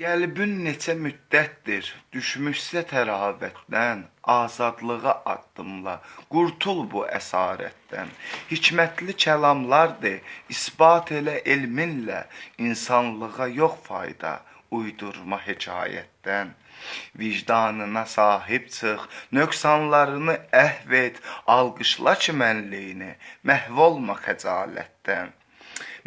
Qəlbün neçə müddətdir düşmüşsə təravətdən, azadlığa addımla, qurtul bu əsarətdən. Hikmətli kəlamlardır, isbat elə elminlə, insanlığa yox fayda, uydurma hekayətdən. Vicdanına sahib çıx, nöqsanlarını əhv et, alqışla ki mənliyini, məhv olma xəcalətdən.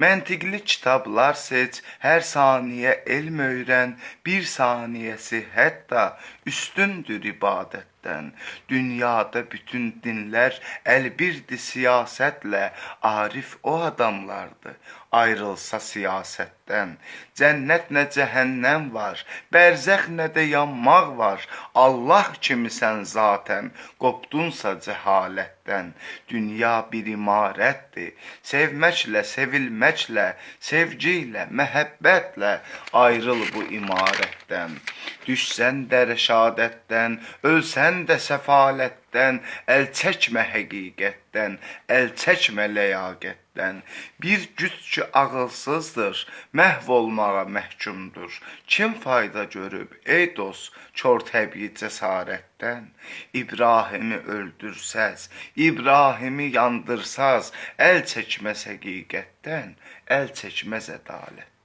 Məntiqli kitablar seç, hər saniyə elm öyrən, bir saniyəsi hətta üstündür ibadətdən. Dünyada bütün dinlər əlbirdir siyasətlə, arif o adamlardır, ayrılsa siyasətdən. Cənnət nə cəhənnəm var, bərzəx nə də yanmaq var, Allah kimisən zatən, qopdunsa cəhalətdən. Dünya bir imarətdir, sevməklə, sevilməklə, sevgi ilə, məhəbbətlə ayrıl bu imarətdən. Düşsən də rəşadətdən, ölsən də səfalətdən, əl çəkmə həqiqətdən, əl çəkmə ləyaqətdən. Bir güc ki ağılsızdır, məhv olmağa məhkumdur. Kim fayda görüb ey dost, kor təbii cəsarətdən? İbrahimi öldürsəz, İbrahimi yandırsaz, əl çəkməz həqiqətdən, əl çəkməz ədalət.